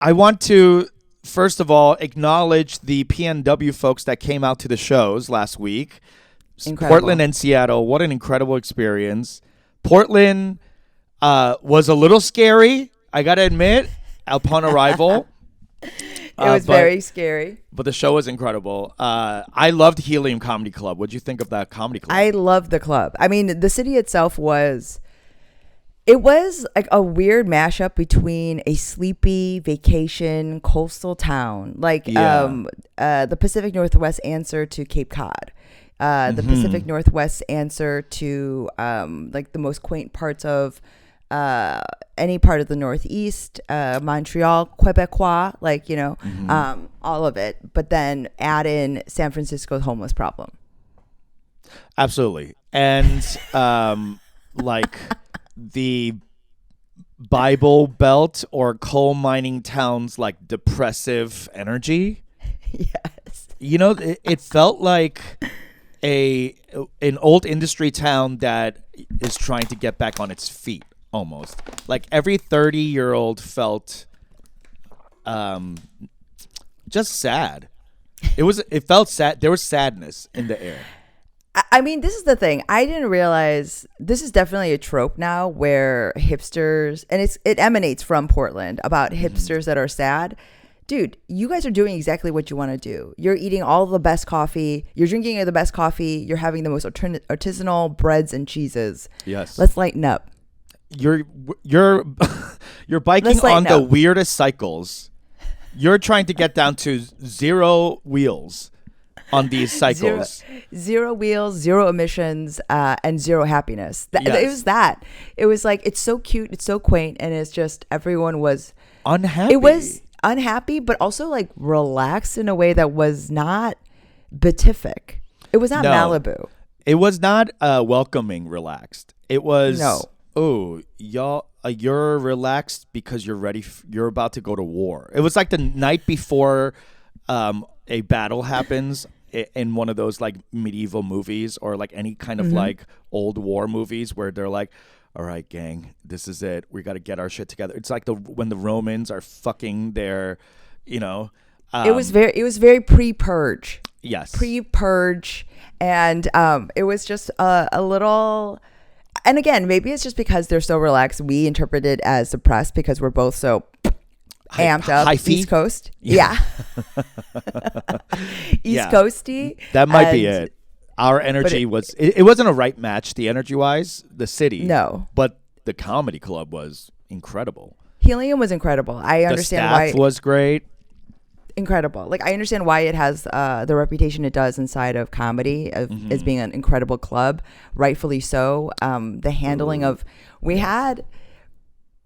I want to first of all acknowledge the PNW folks that came out to the shows last week. Incredible. Portland and Seattle. What an incredible experience. Portland was a little scary, I gotta admit, upon arrival. It was very scary. But the show was incredible. I loved Helium Comedy Club. What'd you think of that comedy club? I loved the club. I mean, the city itself was like a weird mashup between a sleepy vacation coastal town, like the Pacific Northwest answer to Cape Cod, the Pacific Northwest answer to like the most quaint parts of any part of the Northeast, Montreal, Quebecois, like, all of it. But then add in San Francisco's homeless problem. Absolutely. And like the Bible Belt or coal mining towns, like depressive energy. Yes. It felt like an old industry town that is trying to get back on its feet. Almost like every 30-year-old felt just sad. It felt sad. There was sadness in the air. I mean, this is the thing. I didn't realize this is definitely a trope now where hipsters, and it emanates from Portland, about hipsters that are sad. Dude, you guys are doing exactly what you want to do. You're eating all the best coffee. You're drinking the best coffee. You're having the most artisanal breads and cheeses. Yes. Let's lighten up. You're biking on the weirdest cycles. You're trying to get down to 0 wheels on these cycles. Zero wheels, 0 emissions, and 0 happiness. It was that. It was like, it's so cute, it's so quaint, and it's just everyone was unhappy. It was unhappy, but also like relaxed in a way that was not beatific. It was not Malibu. It was not welcoming, relaxed. It was no. Oh, y'all, you're relaxed because you're ready. You're about to go to war. It was like the night before a battle happens in one of those like medieval movies or like any kind of like old war movies where they're like, all right, gang, this is it. We got to get our shit together. It's like when the Romans are fucking their, it was very pre-purge. Yes. Pre-purge. And it was just a little... And again, maybe it's just because they're so relaxed. We interpret it as suppressed because we're both so amped up. East Coast. Yeah. East Coasty. That might be it. Our energy it wasn't a right match, the energy-wise, the city. No. But the comedy club was incredible. Helium was incredible. I understand why. The staff was great. Incredible. Like, I understand why it has the reputation it does inside of comedy as being an incredible club, rightfully so. The handling of do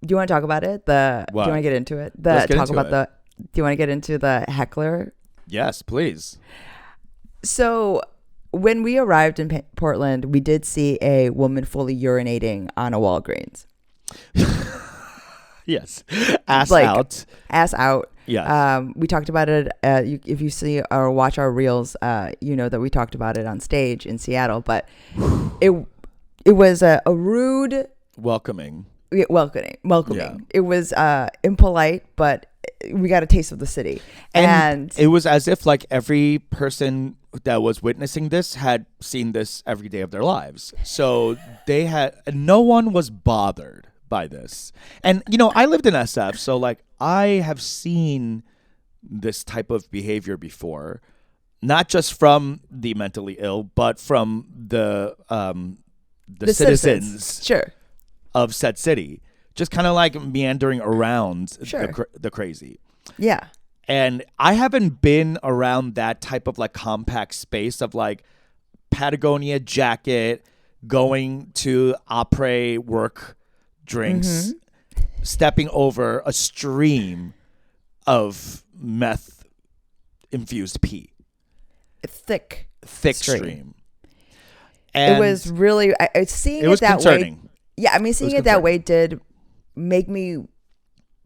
you want to talk about it? Do you want to get into it? Do you want to get into the heckler? Yes, please. So when we arrived in Portland, we did see a woman fully urinating on a Walgreens. Yes. Ass out. Yes. We talked about it. If you see or watch our reels, you know that we talked about it on stage in Seattle. But it was a rude, welcoming. Yeah. It was impolite, but we got a taste of the city, and it was as if like every person that was witnessing this had seen this every day of their lives. So no one was bothered by this. And I lived in SF, so like I have seen this type of behavior before, not just from the mentally ill, but from the citizens of said city, just kind of like meandering around the crazy. Yeah. And I haven't been around that type of like compact space of like Patagonia jacket, going to après work drinks, stepping over a stream of meth infused pee. Thick stream. And it was really seeing it that concerning. Way. Yeah, I mean, seeing it that way did make me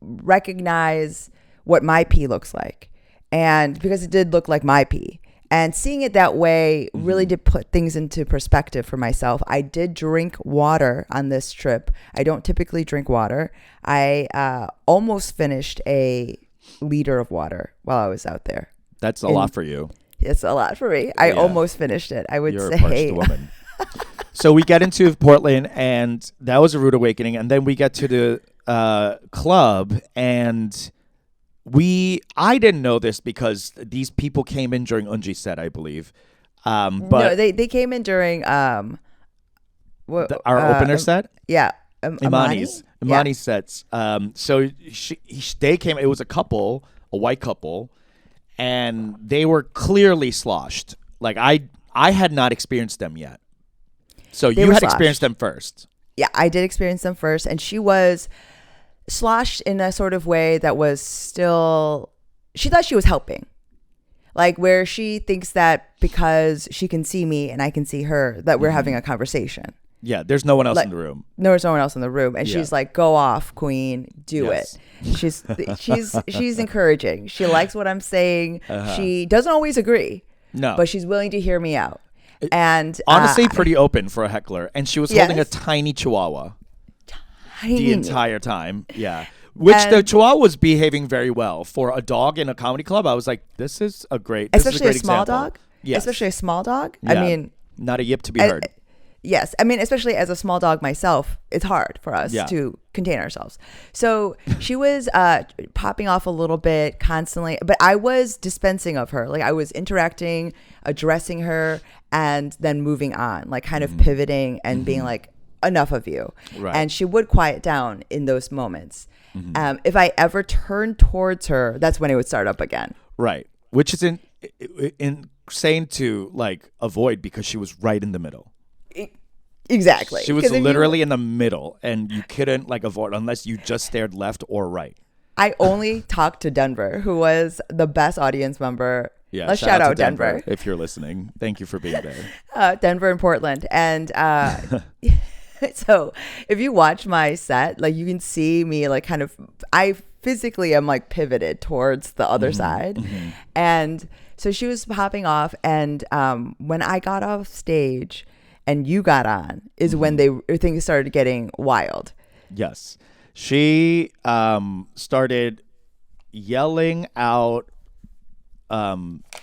recognize what my pee looks like, and because it did look like my pee. And seeing it that way really did put things into perspective for myself. I did drink water on this trip. I don't typically drink water. I almost finished a liter of water while I was out there. That's a lot for you. It's a lot for me. I almost finished it. I would You're say. a parched woman. So we get into Portland, and that was a rude awakening. And then we get to the club, and I didn't know this because these people came in during Unji's set, I believe. But no, they came in during our opener set. Yeah, Imani's sets. So they came. It was a white couple, and they were clearly sloshed. Like I had not experienced them yet. So you had experienced them first. Yeah, I did experience them first, and she was sloshed in a sort of way that was still. She thought she was helping, like where she thinks that because she can see me and I can see her, that we're having a conversation. Yeah, there's no one else in the room. There's no one else in the room, and she's like, "Go off, queen, do it." She's encouraging. She likes what I'm saying. She doesn't always agree, but she's willing to hear me out. And honestly, pretty open for a heckler. And she was holding a tiny chihuahua the entire time. Yeah. The chihuahua was behaving very well. For a dog in a comedy club, I was like, this is a great Especially a small example. dog? Yes. Especially a small dog? Yeah. I mean... Not a yip to be heard. Yes. I mean, especially as a small dog myself, it's hard for us to contain ourselves. So she was popping off a little bit constantly, but I was dispensing of her. Like I was interacting, addressing her, and then moving on, like kind of pivoting and being like, enough of you. Right. And she would quiet down in those moments. If I ever turned towards her, that's when it would start up again. Right. Which is insane to like avoid because she was right in the middle. Exactly. She was literally in the middle, and you couldn't like avoid unless you just stared left or right. I only talked to Denver, who was the best audience member. Yeah, let's shout out Denver if you're listening. Thank you for being there. Denver and Portland, and so if you watch my set, like you can see me like kind of. I physically am like pivoted towards the other side, and so she was popping off, and when I got off stage. And you got on is when things started getting wild. Yes. She started yelling out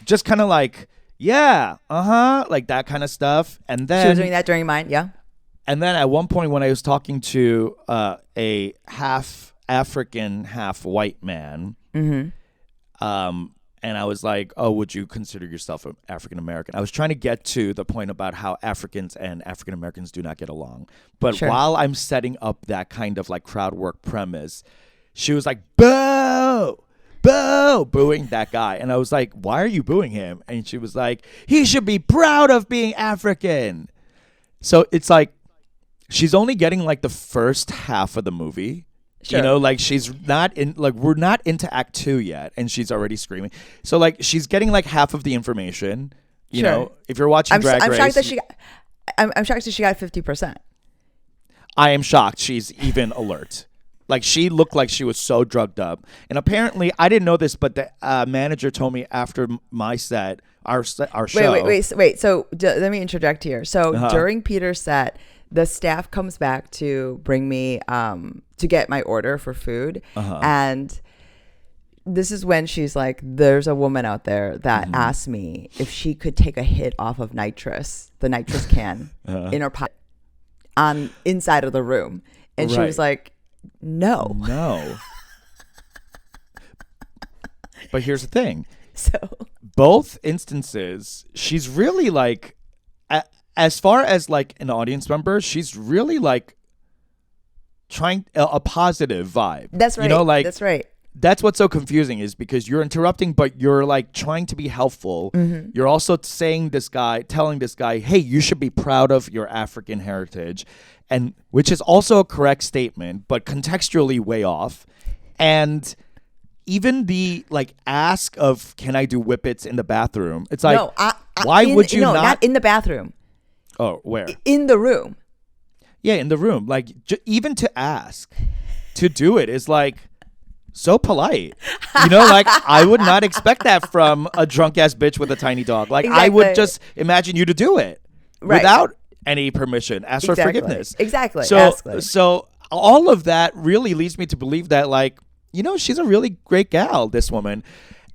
just kind of like, yeah, like that kind of stuff. And then she was doing that during mine, yeah. And then at one point when I was talking to a half African, half white man, and I was like, oh, would you consider yourself an African American? I was trying to get to the point about how Africans and African Americans do not get along. But while I'm setting up that kind of like crowd work premise, she was like, boo, boo, booing that guy. And I was like, why are you booing him? And she was like, he should be proud of being African. So it's like, she's only getting like the first half of the movie. Sure. You know, like she's not in, like we're not into Act 2 yet, and she's already screaming. So like she's getting like half of the information. You know, if you're watching Drag Race, I'm shocked that she got 50%. I am shocked she's even alert. Like she looked like she was so drugged up, and apparently I didn't know this, but the manager told me after my set, our show. Wait. So let me interject here. So during Peter's set. The staff comes back to bring me to get my order for food, and this is when she's like, "There's a woman out there that asked me if she could take a hit off of the nitrous can in her pocket on inside of the room," and she was like, "No." But here's the thing: so both instances, she's really like. As far as like an audience member, she's really like trying a positive vibe. That's right. You know, like that's right. That's what's so confusing is because you're interrupting, but you're like trying to be helpful. You're also telling this guy, hey, you should be proud of your African heritage, and which is also a correct statement, but contextually way off. And even the like ask of, can I do whippets in the bathroom? It's like, why would you not in the bathroom? Oh, where? In the room. Yeah, in the room. Like, even to ask to do it is like so polite. You know, like I would not expect that from a drunk ass bitch with a tiny dog. Like I would just imagine you to do it without any permission. Ask for forgiveness. Exactly. So all of that really leads me to believe that like, she's a really great gal, this woman.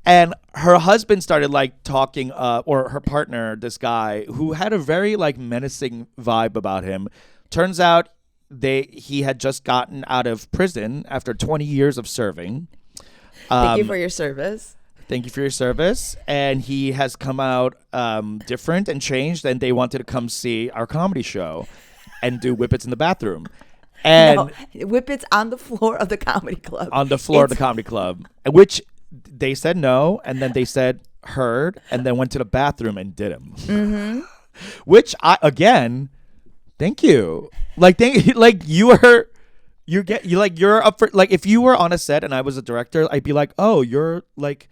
And her husband started like talking, or her partner, this guy who had a very like menacing vibe about him. Turns out he had just gotten out of prison after 20 years of serving. Thank you for your service. Thank you for your service. And he has come out different and changed, and they wanted to come see our comedy show and do Whippets in the bathroom. And Whippets on the floor of the comedy club. On the floor of the comedy club, which they said no, and then they said heard, and then went to the bathroom and did them. Mm-hmm. Which thank you. You're up for, like, if you were on a set and I was a director, I'd be like, oh, you're like,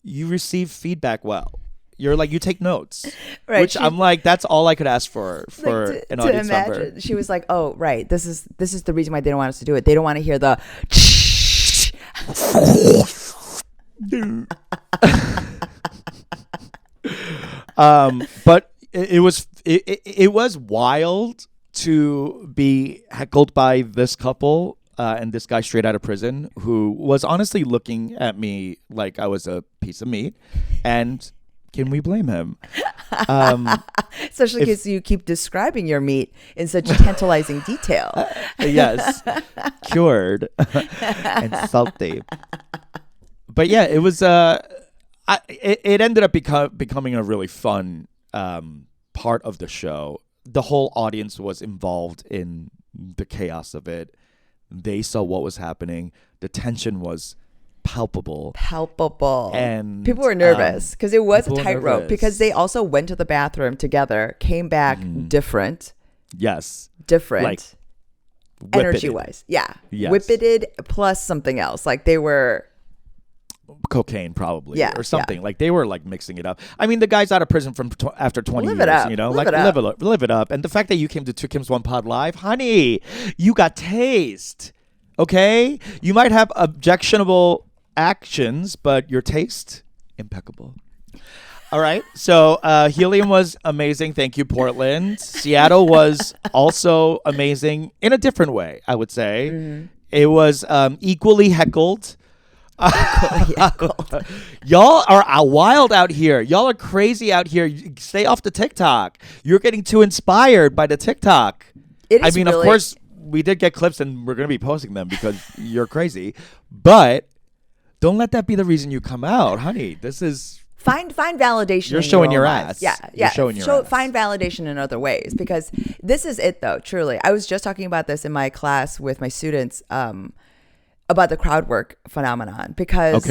you receive feedback well. You're like, you take notes, right? Which I'm like, that's all I could ask for an audience member. She was like, oh, right, this is the reason why they don't want us to do it. They don't want to hear the. But it was wild to be heckled by this couple and this guy straight out of prison who was honestly looking at me like I was a piece of meat. And can we blame him? Especially because you keep describing your meat in such tantalizing detail. Yes, cured and salty. But yeah, it was. It ended up becoming a really fun part of the show. The whole audience was involved in the chaos of it. They saw what was happening. The tension was palpable. And people were nervous because it was a tightrope, because they also went to the bathroom together, came back different. Yes. Different. Like, energy-wise. Yeah. Yes. Whippeted plus something else. Like they were... cocaine probably, yeah, or something. Yeah. Like they were like mixing it up. I mean, the guy's out of prison from after 20 live years, it up. Live it up. And the fact that you came to Two Kim's One Pod Live, honey, you got taste. Okay, you might have objectionable actions, but your taste impeccable. All right, so Helium was amazing. Thank you, Portland. Seattle was also amazing in a different way, I would say. Mm-hmm. It was equally heckled. Y'all are wild out here. Y'all are crazy out here. Stay off the TikTok. You're getting too inspired by the TikTok. I mean, of course, we did get clips and we're going to be posting them because you're crazy. But don't let that be the reason you come out, honey. This is... Find validation. You're showing your ass. Yeah. You're showing your ass. Find validation in other ways, because this is it, though, truly. I was just talking about this in my class with my students, about the crowd work phenomenon, because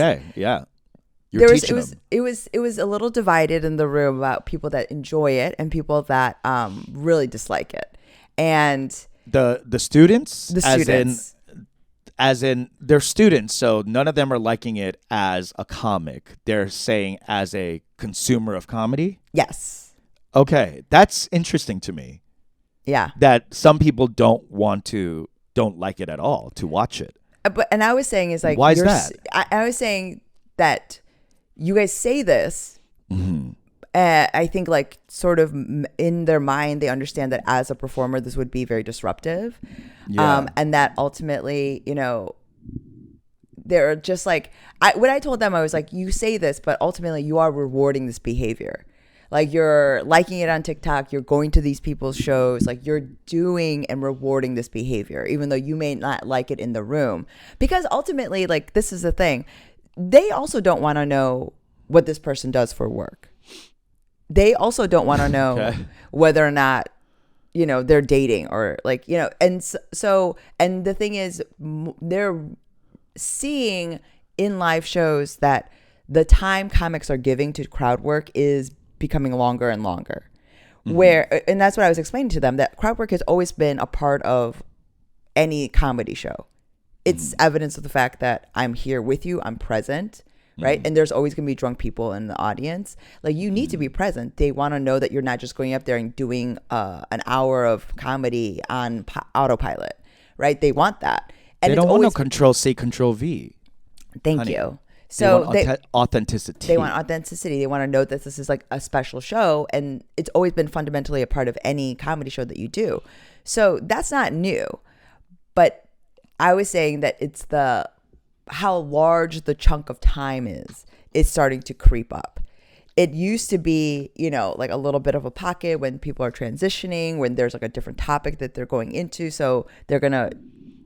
it was a little divided in the room about people that enjoy it and people that really dislike it. And the students, as in they're students, so none of them are liking it as a comic. They're saying as a consumer of comedy. Yes. Okay, that's interesting to me. Yeah. That some people don't like it at all to watch it. And I was saying, is like, why is that? I was saying that you guys say this. Mm-hmm. I think, like, sort of in their mind, they understand that as a performer, this would be very disruptive. Yeah. And that ultimately, they're just like, what I told them, I was like, you say this, but ultimately you are rewarding this behavior. Like, you're liking it on TikTok, you're going to these people's shows, like, you're doing and rewarding this behavior, even though you may not like it in the room. Because ultimately, like, this is the thing. They also don't want to know what this person does for work. They also don't want to know whether or not, they're dating or, like, and so, and the thing is, they're seeing in live shows that the time comics are giving to crowd work is becoming longer and longer. Mm-hmm. And that's what I was explaining to them, that crowd work has always been a part of any comedy show. It's evidence of the fact that I'm here with you, I'm present, right? And there's always going to be drunk people in the audience. Like, you need to be present. They want to know that you're not just going up there and doing an hour of comedy on autopilot, right? They want that. And they don't want no Control C, Control V. Thank you. So they want authenticity. They want authenticity. They want to know that this is like a special show, and it's always been fundamentally a part of any comedy show that you do. So that's not new. But I was saying that it's the how large the chunk of time is starting to creep up. It used to be, like a little bit of a pocket when people are transitioning, when there's like a different topic that they're going into. So they're going to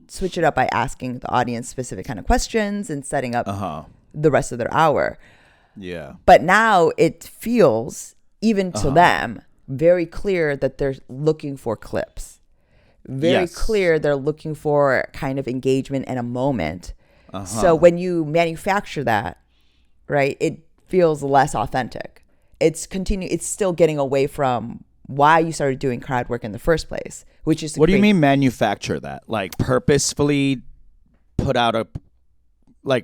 switch it up by asking the audience specific kind of questions and setting up the rest of their hour. Yeah. But now it feels, even to them, very clear that they're looking for clips. Very clear they're looking for kind of engagement and a moment. So when you manufacture that, right, it feels less authentic. It's still getting away from why you started doing crowd work in the first place, which is what do you mean manufacture that? Like purposefully put out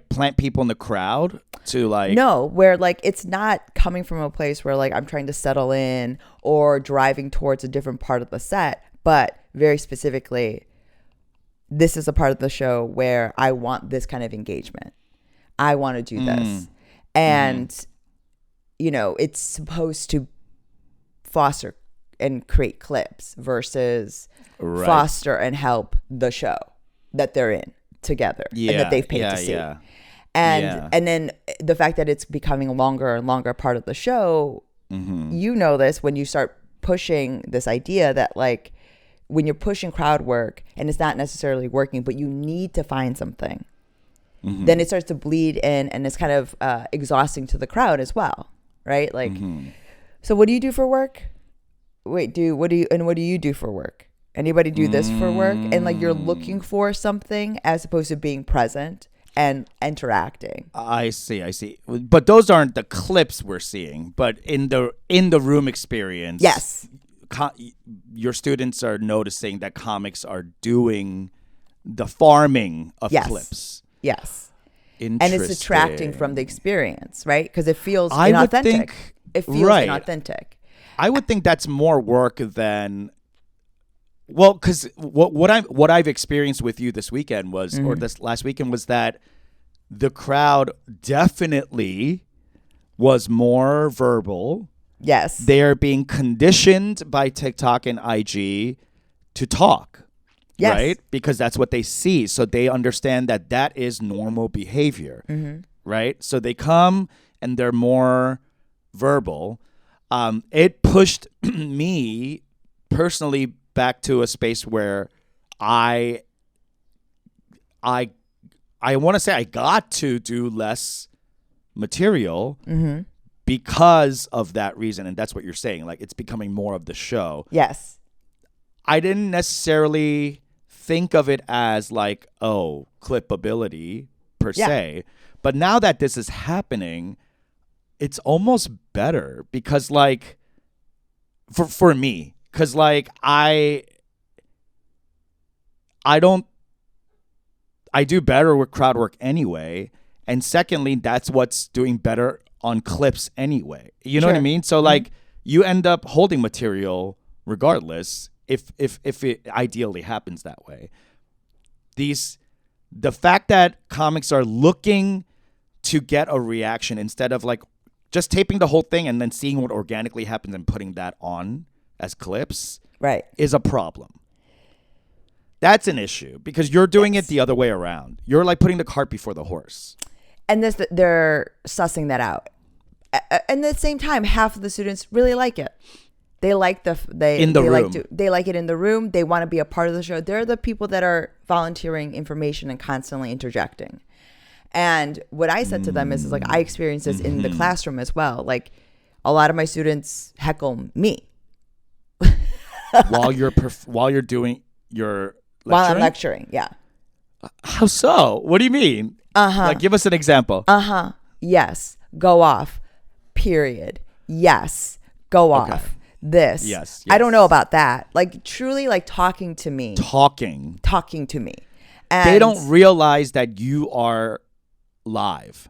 plant people in the crowd to no, where like it's not coming from a place where like I'm trying to settle in or driving towards a different part of the set, but very specifically, this is a part of the show where I want this kind of engagement. I want to do this. And, it's supposed to foster and create clips versus foster and help the show that they're in together and that they've paid to see. Yeah. And then the fact that it's becoming a longer and longer part of the show, you know this when you start pushing this idea that like when you're pushing crowd work and it's not necessarily working, but you need to find something. Then it starts to bleed in and it's kind of exhausting to the crowd as well, right? Like, so what do you do for work? What do you do for work? Anybody do this for work? And like you're looking for something as opposed to being present and interacting. I see. But those aren't the clips we're seeing. But in the room experience, yes, your students are noticing that comics are doing the farming of clips. Yes. And it's detracting from the experience, right? Because it feels inauthentic. It feels inauthentic. I would think that's more work than, well, because what I've experienced with you this weekend was, or this last weekend was that the crowd definitely was more verbal. Yes. They're being conditioned by TikTok and IG to talk. Yes. Right? Because that's what they see. So they understand that is normal behavior. Right? So they come and they're more verbal. It pushed me personally back to a space where I want to say I got to do less material because of that reason. And that's what you're saying. Like it's becoming more of the show. Yes. I didn't necessarily think of it as like, oh, clippability per se. But now that this is happening, it's almost better because like for me, because like I do better with crowd work anyway. And secondly, that's what's doing better on clips anyway. You know what I mean? So like you end up holding material regardless if it ideally happens that way. The fact that comics are looking to get a reaction instead of like just taping the whole thing and then seeing what organically happens and putting that on as clips is a problem. That's an issue because you're doing it the other way around. You're like putting the cart before the horse. And they're sussing that out. And at the same time, half of the students really like it. They like they like it in the room. They want to be a part of the show. They're the people that are volunteering information and constantly interjecting. And what I said to them is like I experienced this in the classroom as well. Like a lot of my students heckle me while you're doing your lecturing? While I'm lecturing. Yeah. How so? What do you mean? Like give us an example. Yes. Go off. Period. Yes. Go off. Okay. This. Yes. I don't know about that. Like truly like talking to me. Talking to me. And they don't realize that you are live,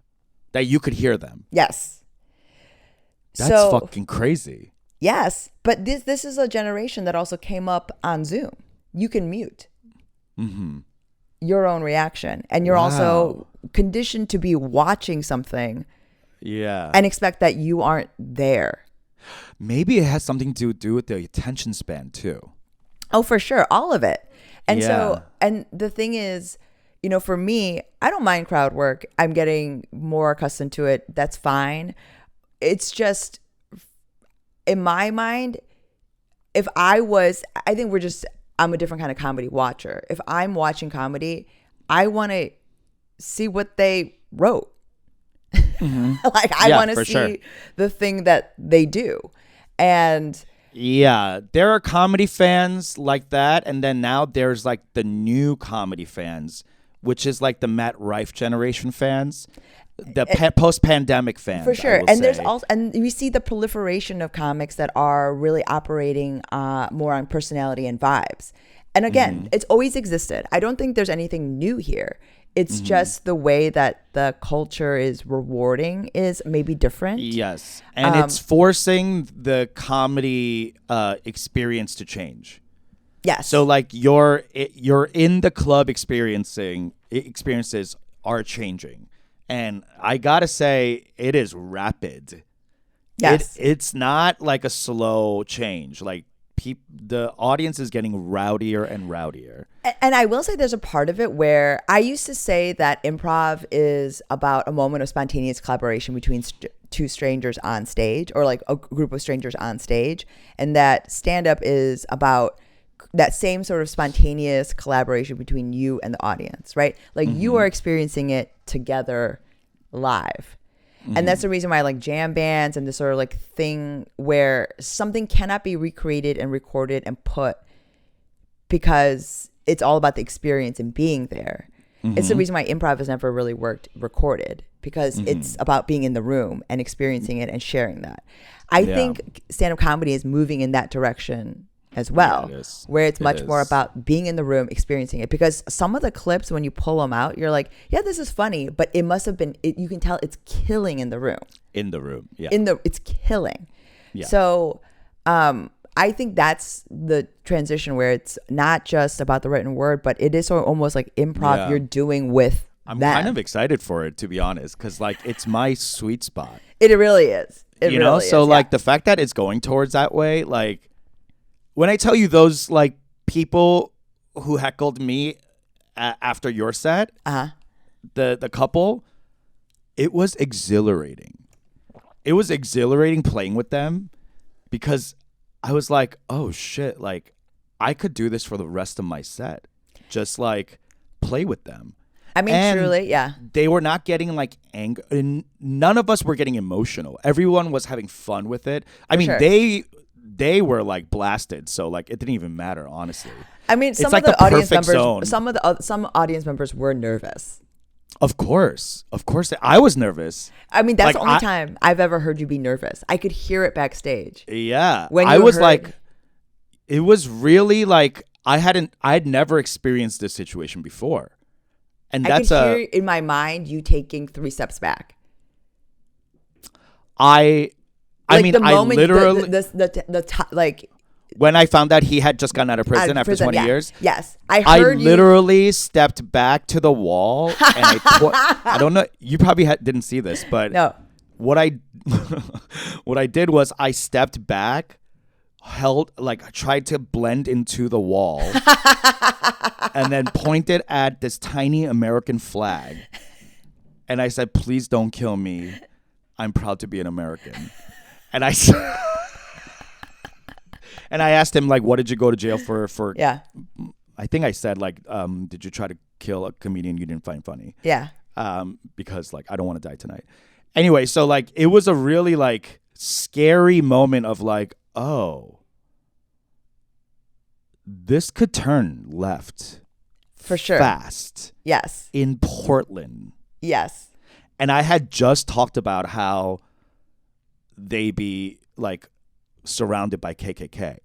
that you could hear them. Yes. That's fucking crazy. Yes. But this is a generation that also came up on Zoom. You can mute your own reaction. And you're also conditioned to be watching something and expect that you aren't there. Maybe it has something to do with the attention span too. Oh, for sure. All of it. And so, and the thing is, for me, I don't mind crowd work. I'm getting more accustomed to it. That's fine. It's just, in my mind, I think I'm a different kind of comedy watcher. If I'm watching comedy, I want to see what they wrote. Mm-hmm. Like, I want to see the thing that they do. And yeah, there are comedy fans like that. And then now there's like the new comedy fans, which is like the Matt Rife generation fans, the post-pandemic fans. For sure. And there's also, and we see the proliferation of comics that are really operating more on personality and vibes. And again, it's always existed. I don't think there's anything new here. It's just the way that the culture is rewarding is maybe different. Yes. And it's forcing the comedy experience to change. Yes. So like you're in the club experiences are changing. And I got to say it is rapid. Yes. It's not like a slow change. Like the audience is getting rowdier and rowdier. And I will say there's a part of it where I used to say that improv is about a moment of spontaneous collaboration between two strangers on stage, or like a group of strangers on stage, and that stand-up is about that same sort of spontaneous collaboration between you and the audience, right? Like you are experiencing it together live. And that's the reason why I like jam bands and this sort of like thing where something cannot be recreated and recorded and put, because it's all about the experience and being there. It's the reason why improv has never really worked recorded, because it's about being in the room and experiencing it and sharing that. I think stand-up comedy is moving in that direction as well, where it's much more about being in the room, experiencing it. Because some of the clips, when you pull them out, you're like, yeah, this is funny, but it must have been, you can tell it's killing in the room. Yeah. It's killing. Yeah. So I think that's the transition where it's not just about the written word, but it is sort of almost like improv you're doing with I'm them. kind of excited for it, to be honest, because like it's my sweet spot. It really is. It you really know, so is, like the fact that it's going towards that way, like when I tell you those like people who heckled me after your set, the couple, it was exhilarating. It was exhilarating playing with them, because I was like, oh shit, like I could do this for the rest of my set. Just like play with them. I mean, and truly, yeah. They were not getting like anger. None of us were getting emotional. Everyone was having fun with it. I mean, they were like blasted, so like it didn't even matter, honestly. I mean, some of the audience members, some audience members were nervous. Of course, I was nervous. I mean, that's like, the only time I've ever heard you be nervous. I could hear it backstage. Yeah, when I was like, it was really like I'd never experienced this situation before, and that's I could hear in my mind you taking 3 steps back. I mean, the moment, I literally like when I found out he had just gotten out of prison after 20 years. Yes, I literally stepped back to the wall and I don't know. You probably didn't see this, but no. What I did was I stepped back, tried to blend into the wall, and then pointed at this tiny American flag, and I said, "Please don't kill me. I'm proud to be an American." And I asked him, like, what did you go to jail for? Yeah. I think I said, like, did you try to kill a comedian you didn't find funny? Yeah. Because, like, I don't want to die tonight. Anyway, so, like, it was a really, like, scary moment of, like, oh, this could turn left. For sure. Fast. Yes. In Portland. Yes. And I had just talked about how they be like surrounded by KKK.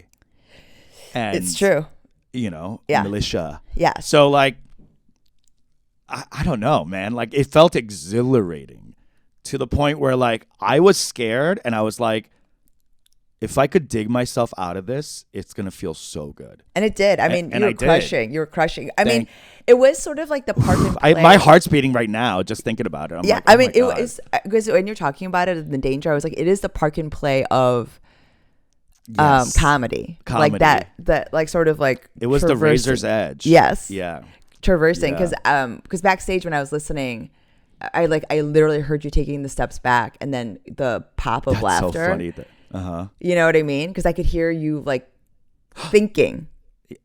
And it's true. You know, militia. Yeah. So like, I don't know, man. Like it felt exhilarating to the point where like I was scared and I was like, if I could dig myself out of this, it's going to feel so good. And it did. I mean, you were crushing. You were crushing. I mean, it was sort of like the park and play. My heart's beating right now just thinking about it. I'm like, I mean, it was, because when you're talking about it, the danger, I was like, it is the park and play of comedy. Like that like sort of like it was the razor's edge. Yes. Yeah. traversing Yeah. because backstage when I was listening, I literally heard you taking the steps back and then the pop of That's laughter. so funny. Uh-huh. You know what I mean? Because I could hear you like thinking,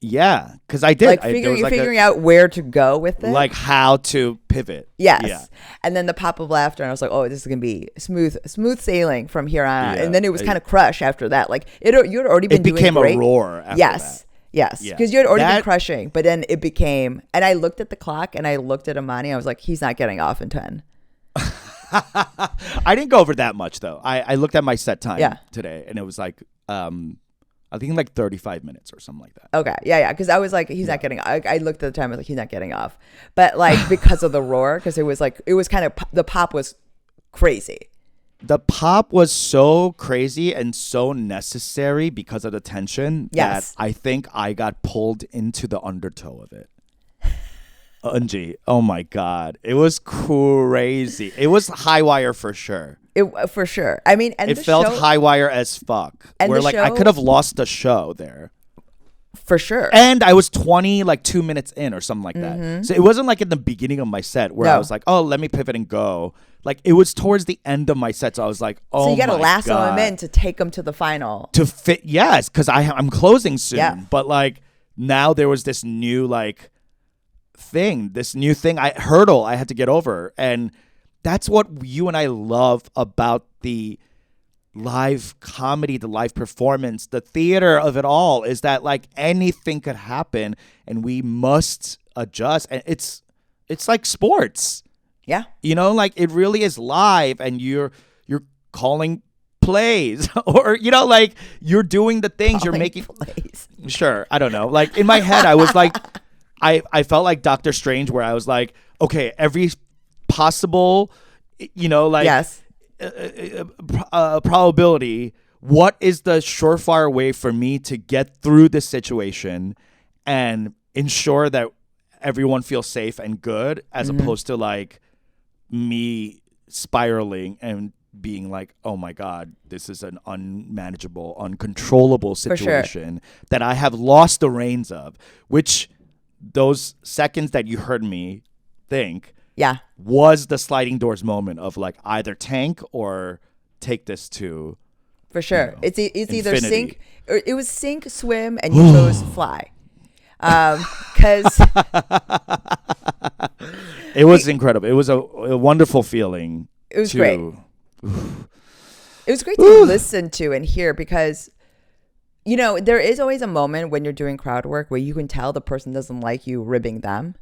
Yeah, because I did. like there was figuring out where to go with it, like how to pivot. yes. Yeah. And then the pop of laughter, and I was like, oh, this is gonna be smooth sailing from here on out. Yeah. And then it was kind of crush after that. Like you had already been It became doing great. a roar after Yes. that. Yes, Yeah. because you had already been That- crushing, but then it became. And I looked at the clock and I looked at Amani. I was like, he's not getting off in 10. I didn't go over that much though. I looked at my set time Yeah. today, and it was like I think like 35 minutes or something like that. Okay, yeah. Because I was like, he's not getting. I looked at the time. I was like, he's not getting off. But like because of the roar, because it was kind of the pop was crazy. The pop was so crazy and so necessary because of the tension Yes. that I think I got pulled into the undertow of it. Unji, oh my God. It was crazy. It was high wire for sure. For sure. I mean, and It the felt show, high wire as fuck. And Where the like I show- could have lost the show there. for sure. And I was 2 minutes in or something like that. So it wasn't like in the beginning of my set where I No. was like, oh, let me pivot and go. Like it was towards the end of my set. So I was like, oh, So you got to my lasso God. him in to take him to the final. To fit, yes, because I'm closing soon. Yeah. But like now there was this new like hurdle I had to get over. And that's what you and I love about the live comedy, the live performance, the theater of it all, is that like anything could happen and we must adjust. And it's like sports, Yeah. you know, like it really is live, and you're calling plays or you know, like you're doing the things you're making. Plays. Sure, I don't know, like in my head I was like I felt like Doctor Strange, where I was like, okay, every possible, you know, like Yes. probability, what is the surefire way for me to get through this situation and ensure that everyone feels safe and good, as opposed to like me spiraling and being like, oh my God, this is an unmanageable, uncontrollable situation that I have lost the reins of, which those seconds that you heard me think Yeah. was the sliding doors moment of like either tank or take this to For sure. You know, It's either infinity. sink, or it was sink, swim, and you chose fly. Because it was incredible. It was a wonderful feeling. It was to- great. It was great to listen to and hear, because you know there is always a moment when you're doing crowd work where you can tell the person doesn't like you ribbing them,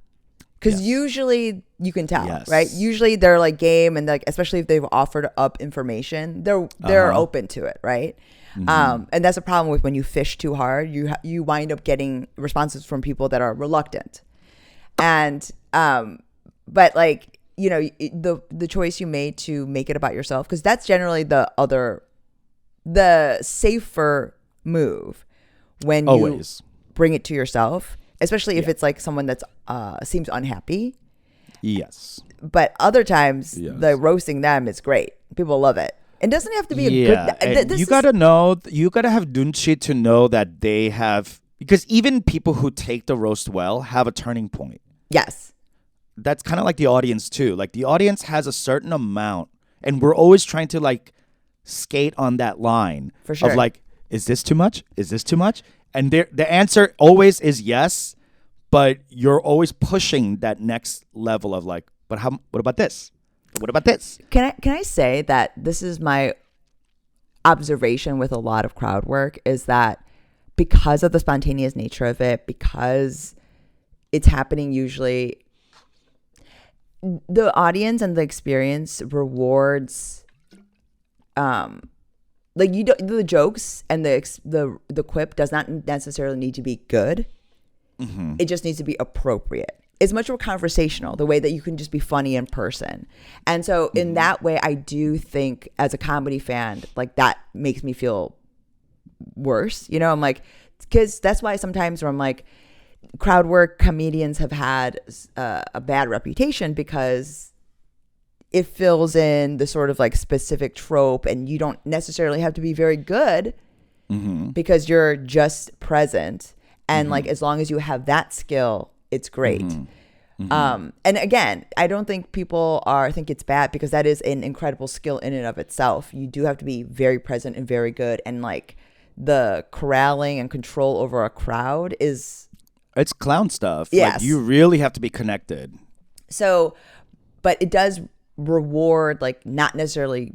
because Yes. usually you can tell, Yes. right? Usually they're like game, and like especially if they've offered up information, they're open to it, right? And that's a problem with when you fish too hard. You wind up getting responses from people that are reluctant, and but like you know the choice you made to make it about yourself, because that's generally the safer move when you Always. bring it to yourself, especially if it's like someone that's seems unhappy. Yes. But other times Yes. the roasting them is great. People love it. It doesn't have to be a good. And This you is- gotta know. You gotta have dunchi to know that they have, because even people who take the roast well have a turning point. Yes. That's kind of like the audience too. Like the audience has a certain amount, and we're always trying to like skate on that line For sure. of like, is this too much? Is this too much? And the answer always is yes, but you're always pushing that next level of like, but how? What about this? What about this? Can I say that this is my observation with a lot of crowd work, is that because of the spontaneous nature of it, because it's happening usually, the audience and the experience rewards like you don't, the jokes and the quip does not necessarily need to be good. It just needs to be appropriate. It's much more conversational, the way that you can just be funny in person. And so in that way, I do think as a comedy fan, like that makes me feel worse. You know, I'm like, because that's why sometimes where I'm like, crowd work comedians have had a bad reputation, because it fills in the sort of like specific trope, and you don't necessarily have to be very good because you're just present. And like, as long as you have that skill, it's great. And again, I don't think people think it's bad, because that is an incredible skill in and of itself. You do have to be very present and very good, and like the corralling and control over a crowd is, it's clown stuff. Yes. Like, you really have to be connected. So, but it does reward like not necessarily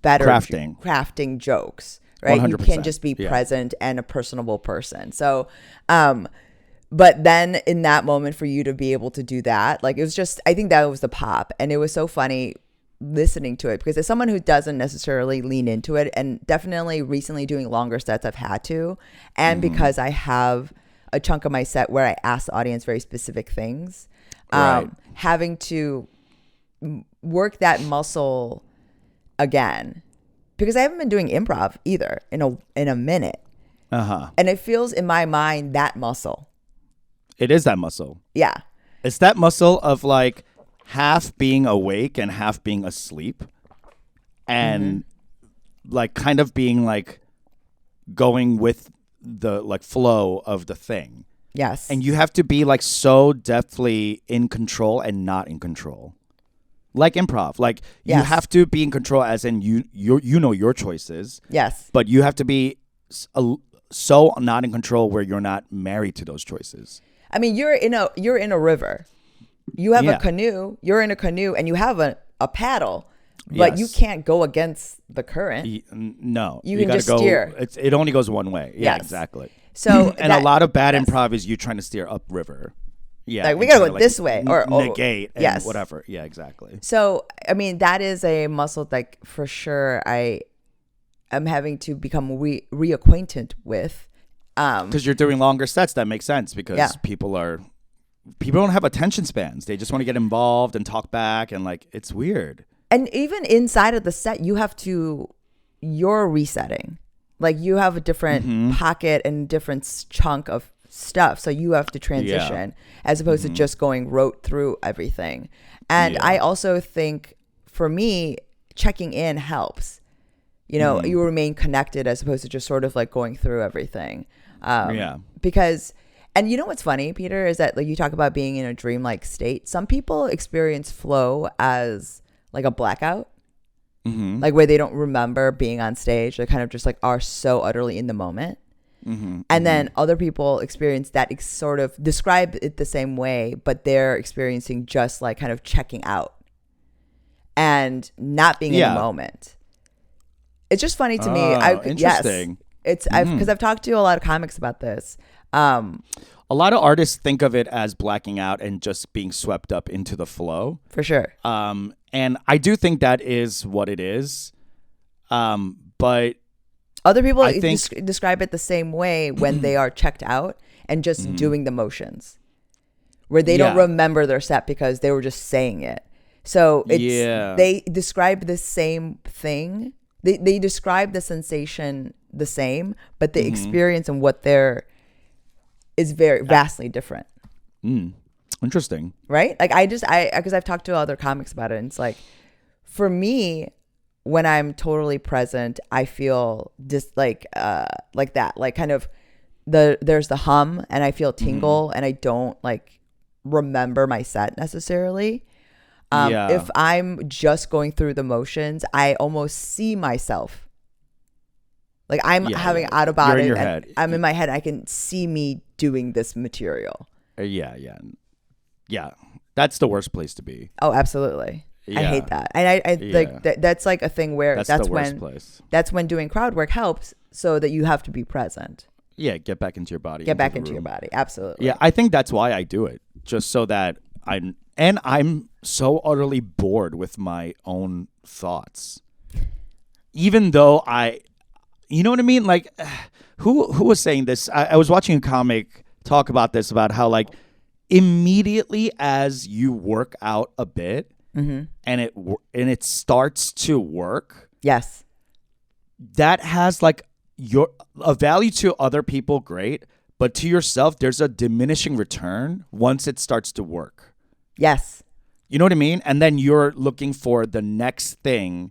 better crafting jokes, right? 100%. You can just be present and a personable person. So, but then in that moment for you to be able to do that, like, it was just, I think that was the pop. And it was so funny listening to it, because as someone who doesn't necessarily lean into it, and definitely recently doing longer sets, I've had to, and because I have a chunk of my set where I ask the audience very specific things, having to work that muscle again, because I haven't been doing improv either in a minute. And it feels in my mind that muscle. It is that muscle. Yeah. It's that muscle of like half being awake and half being asleep, and like kind of being like going with the like flow of the thing. Yes. And you have to be like so deftly in control and not in control. Like improv. Like you have to be in control, as in you know your choices. Yes. But you have to be so not in control where you're not married to those choices. I mean, you're in a river. You have a canoe. You're in a canoe and you have a paddle, but you can't go against the current. No. You can just steer. It only goes one way. Yeah, exactly. So and a lot of bad improv is you trying to steer upriver. Yeah. Like, we got to go this way or negate and whatever. Yeah, exactly. So, I mean, that is a muscle that for sure I am having to become reacquainted with. Because you're doing longer sets, that makes sense, because people don't have attention spans. They just want to get involved and talk back, and like, it's weird. And even inside of the set, you're resetting. Like, you have a different pocket and different chunk of stuff, so you have to transition as opposed to just going rote through everything. And I also think, for me, checking in helps. You remain connected as opposed to just sort of like going through everything. Because, and you know what's funny, Peter, is that like you talk about being in a dreamlike state. Some people experience flow as like a blackout, like where they don't remember being on stage. They kind of just like are so utterly in the moment. And then other people experience that, sort of describe it the same way, but they're experiencing just like kind of checking out and not being in the moment. It's just funny to me. Interesting. It's because I've talked to a lot of comics about this. A lot of artists think of it as blacking out and just being swept up into the flow. For sure. And I do think that is what it is. But other people describe it the same way when they are checked out and just doing the motions, where they don't remember their set because they were just saying it. So they describe the same thing. They describe the sensation the same, but the experience and what they're is very vastly different. Interesting. Right? Like, because I've talked to other comics about it, and it's like, for me, when I'm totally present, I feel just like that, like kind of there's the hum, and I feel tingle, and I don't like remember my set necessarily. If I'm just going through the motions, I almost see myself. Like, I'm having out of body, your head. I'm in my head. I can see me doing this material. Yeah. That's the worst place to be. Oh, absolutely. I hate that. And I like that's like a thing where that's the worst when place. That's when doing crowd work helps, so that you have to be present. Yeah, get back into your body. Get back into your body. Absolutely. Yeah, I think that's why I do it. Just so that I'm so utterly bored with my own thoughts. Even though you know what I mean? Like, who was saying this? I was watching a comic talk about this, about how like immediately as you work out a bit and it starts to work. Yes. That has like a value to other people, great, but to yourself, there's a diminishing return once it starts to work. Yes. You know what I mean? And then you're looking for the next thing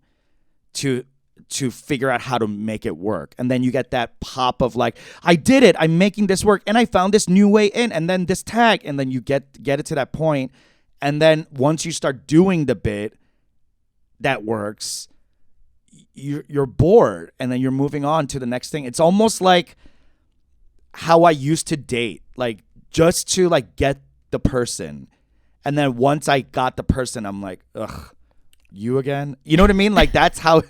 to to figure out how to make it work. And then you get that pop of like, I did it. I'm making this work. And I found this new way in. And then this tag. And then you get it to that point. And then once you start doing the bit that works, you're bored. And then you're moving on to the next thing. It's almost like how I used to date. Like just to like get the person. And then once I got the person, I'm like, ugh. You again? You know what I mean? Like that's how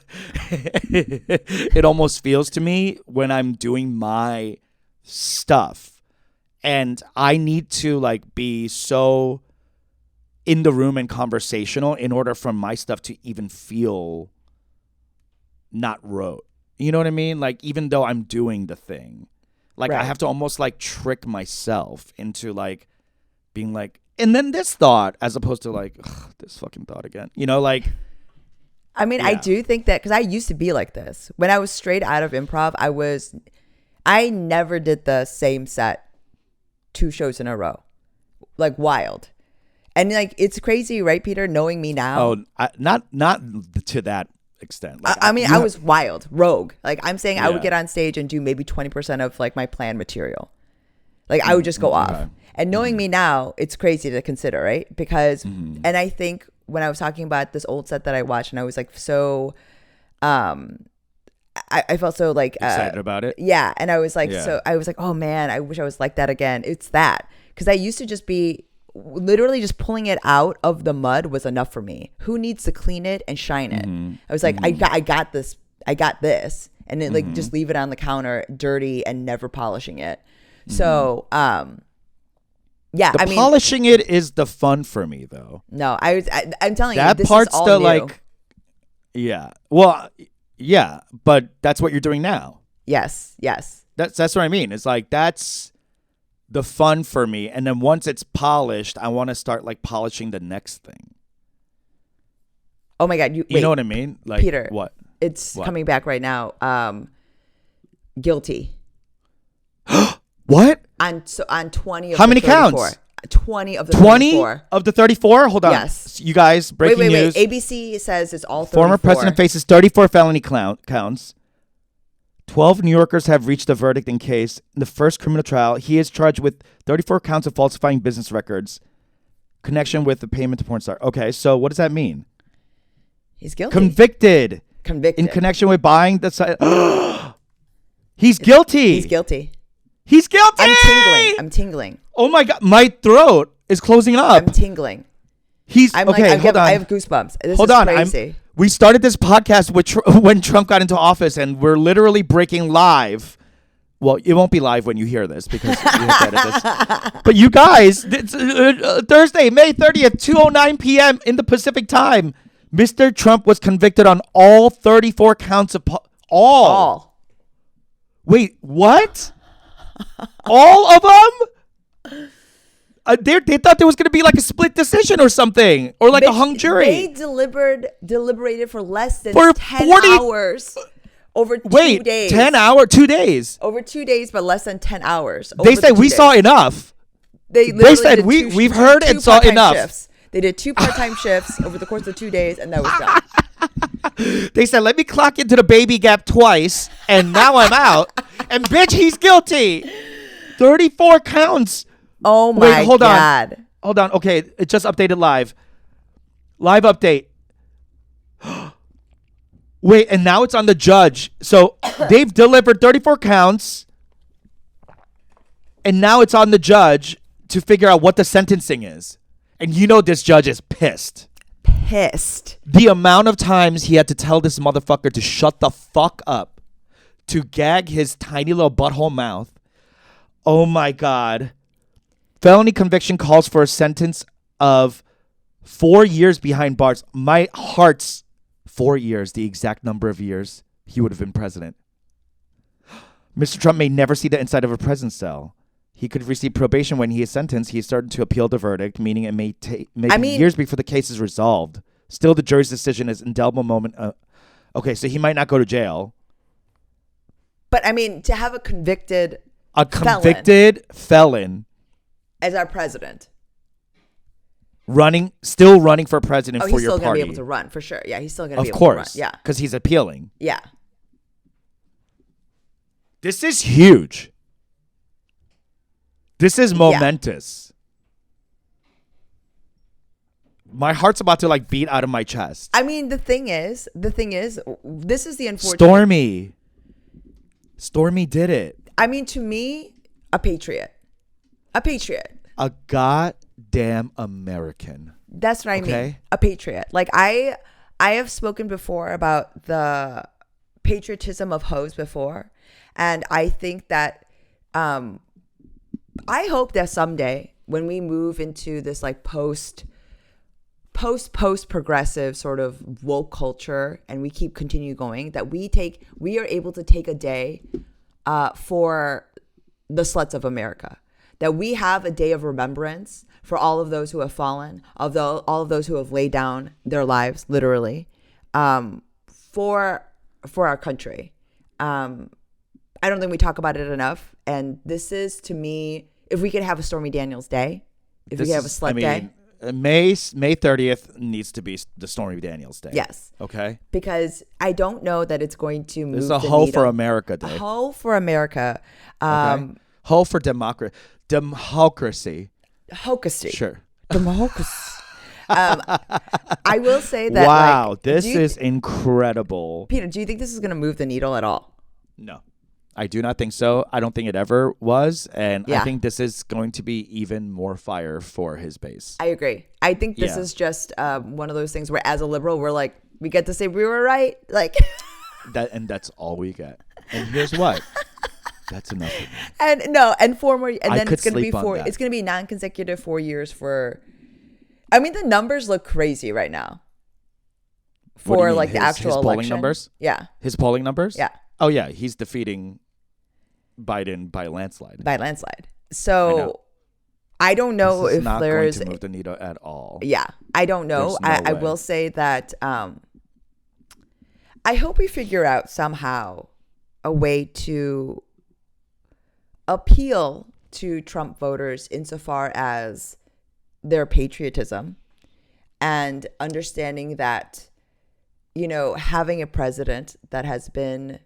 it almost feels to me when I'm doing my stuff. And I need to like be so in the room and conversational in order for my stuff to even feel not rote. You know what I mean? Like even though I'm doing the thing. Like I have to almost like trick myself into like being like, and then this thought, as opposed to like, ugh, this fucking thought again. You know, like. I mean, I do think that because I used to be like this. When I was straight out of improv, I never did the same set 2 shows in a row. Like wild. And like, it's crazy, right, Peter, knowing me now? Oh, not to that extent. Like, I mean, I was wild, rogue. Like I'm saying I would get on stage and do maybe 20% of like my planned material. Like I would just go off. And knowing me now, it's crazy to consider, right? Because, and I think when I was talking about this old set that I watched and I was like, so, I felt so like excited about it. Yeah. And I was like, so I was like, oh man, I wish I was like that again. It's that. Because I used to just be literally just pulling it out of the mud was enough for me. Who needs to clean it and shine it? I was like, I got this. And then like just leave it on the counter dirty and never polishing it. So, yeah, I mean, polishing it is the fun for me, though. No, I'm telling you, that this part's is all the new. like, yeah. Well, yeah, but that's what you're doing now. Yes. That's what I mean. It's like that's the fun for me, and then once it's polished, I want to start like polishing the next thing. Oh my God, you know what I mean? Like Peter, what? It's coming back right now. Guilty. What? On 20 of How the many 34. counts? 20 of the 20 34. of the 34? Hold on. Yes. You guys, breaking news. Wait. ABC says it's all 34. Former president faces 34 felony counts. 12 New Yorkers have reached a verdict in case. In the first criminal trial, he is charged with 34 counts of falsifying business records. Connection with the payment to porn star. Okay, so what does that mean? He's guilty. Convicted. In connection with buying the site. He's guilty. He's guilty. He's guilty. I'm tingling. Oh my God, my throat is closing up. I'm tingling. Hold on. I have goosebumps. This is crazy. We started this podcast when Trump got into office, and we're literally breaking live. Well, it won't be live when you hear this because we have to edit this. But you guys, it's, Thursday, May 30th, 2:09 p.m. in the Pacific time. Mr. Trump was convicted on all 34 counts of all. Wait, what? All of them? They thought there was going to be like a split decision or something, or like a hung jury. They deliberated for less than 10 hours. Over 2 days. 10 hours? 2 days. Over 2 days, but less than 10 hours. They said we saw enough. They said we've heard and saw enough. Shifts. They did 2 part-time shifts over the course of 2 days, and that was done. They said, let me clock into the baby gap twice, and now I'm out. And bitch, he's guilty. 34 counts. Oh my God. Hold on. Okay, it just updated live. Live update. Wait, and now it's on the judge. So they've delivered 34 counts, and now it's on the judge to figure out what the sentencing is. And you know this judge is pissed. The amount of times he had to tell this motherfucker to shut the fuck up, to gag his tiny little butthole mouth. Oh my God. Felony conviction calls for a sentence of 4 years behind bars. My heart's 4 years, the exact number of years he would have been president. Mr. Trump may never see the inside of a prison cell. He could receive probation when he is sentenced. He is starting to appeal the verdict, meaning it may take years before the case is resolved. Still, the jury's decision is an indelible moment. Okay, so he might not go to jail. But I mean, to have a convicted felon as our president. still running for president for he's your still gonna party. be able to run for sure. Yeah, he's still gonna be Of able to run. course. Yeah. Because he's appealing. Yeah. This is huge. This is momentous. My heart's about to like beat out of my chest. I mean, the thing is, this is the unfortunate. Stormy did it. I mean, to me, a patriot. A goddamn American. That's what I mean. A patriot. Like I have spoken before about the patriotism of hoes before, and I think that I hope that someday when we move into this like post progressive sort of woke culture and we continue going, that we are able to take a day for the sluts of America, that we have a day of remembrance for all of those who have fallen, all of those who have laid down their lives literally for our country. I don't think we talk about it enough, and this is, to me, if we could have a Stormy Daniels day, we could have a slut day. May 30th needs to be the Stormy Daniels Day. Yes. Okay. Because I don't know that it's going to move. This is a Hoe for America Day. A Hoe for America. Okay. Hoe for democracy. Hocusy. Sure. Democracy. I will say that. Wow, this is incredible. Peter, do you think this is going to move the needle at all? No. I do not think so. I don't think it ever was. And Yeah. I think this is going to be even more fire for his base. I agree. I think this is just one of those things where, as a liberal, we're like, we get to say we were right. Like that's all we get. And here's what. That's enough for me. And 4 more, and then it's going to be sleep on that. It's going to be non-consecutive 4 years for. I mean, the numbers look crazy right now. What do you For mean? like the actual his polling election. numbers? Yeah. His polling numbers? Yeah. Oh yeah, he's defeating Biden by landslide. So I don't know this is if not there's going to move the needle at all. Yeah, I don't know. There's no I way. will say that I hope we figure out somehow a way to appeal to Trump voters insofar as their patriotism and understanding that, you know, having a president that has been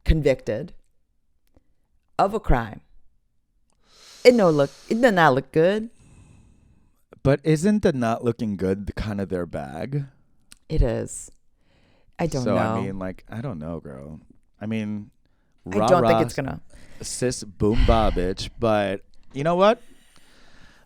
convicted of a crime, it does not look good. But isn't the not looking good kind of their bag? It is. I don't know. I mean, like, I don't know, girl. I mean, I don't think it's gonna. Sis boom ba bitch. But you know what?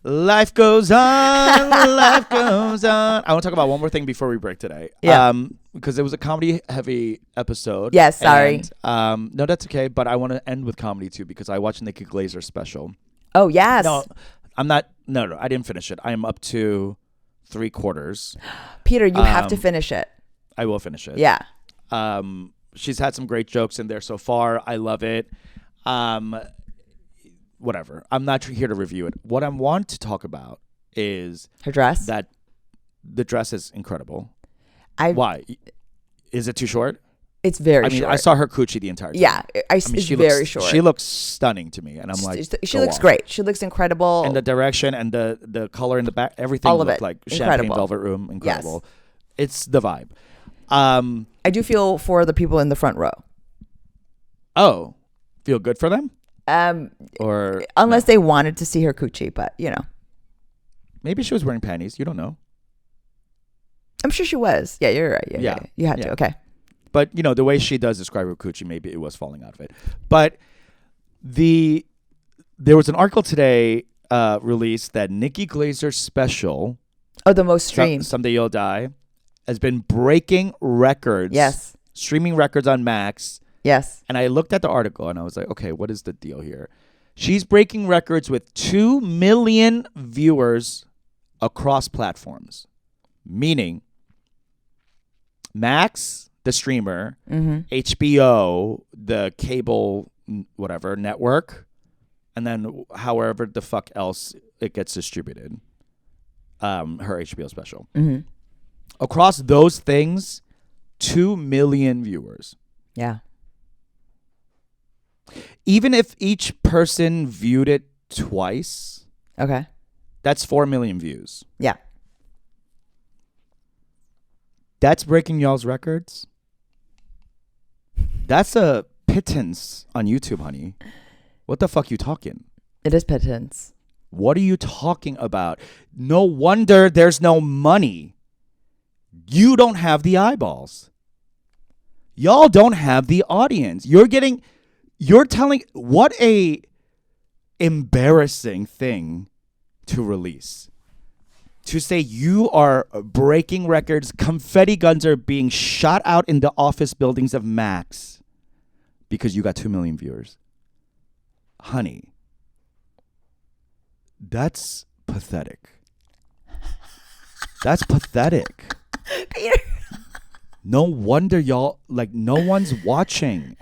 Life goes on. Life goes on. I want to talk about one more thing before we break today. Yeah. Because it was a comedy heavy episode. Yes, sorry. And, no, that's okay. But I want to end with comedy too, because I watched Nikki Glazer's special. Oh yes. No, I'm not. No, I didn't finish it. I am up to 3/4. Peter, you have to finish it. I will finish it. Yeah. She's had some great jokes in there so far. I love it. Whatever. I'm not here to review it. What I want to talk about is Her dress. that the dress is incredible. Why? Is it too short? It's very I mean, short. I saw her coochie the entire time. Yeah, it's very looks, short. She looks stunning to me, and I'm like, she go looks off. great. She looks incredible. And the direction and the color in the back, everything All of looked it. like Incredible. champagne velvet room. Incredible. Yes. It's the vibe. I do feel for the people in the front row. Oh, feel good for them? Or Unless they wanted to see her coochie, but you know, maybe she was wearing panties. You don't know. I'm sure she was. Yeah, you're right. Yeah. You had to. Okay. But you know the way she does describe her coochie, maybe it was falling out of it. But there was an article today released that Nikki Glazer's special, Oh, the most streamed. Someday You'll Die, has been breaking records. Yes. Streaming records on Max. Yes. And I looked at the article and I was like, okay, what is the deal here? She's breaking records with 2 million viewers across platforms, meaning Max, the streamer, HBO, the cable, whatever, network, and then however the fuck else it gets distributed, her HBO special. Mm-hmm. Across those things, 2 million viewers. Yeah. Even if each person viewed it twice, Okay. that's 4 million views. Yeah. That's breaking y'all's records. That's a pittance on YouTube, honey. What the fuck you talking? It is pittance. What are you talking about? No wonder there's no money. You don't have the eyeballs. Y'all don't have the audience. You're telling, what a embarrassing thing to release. To say you are breaking records, confetti guns are being shot out in the office buildings of Max because you got 2 million viewers. Honey, that's pathetic. That's pathetic. Peter. No wonder y'all, like, no one's watching.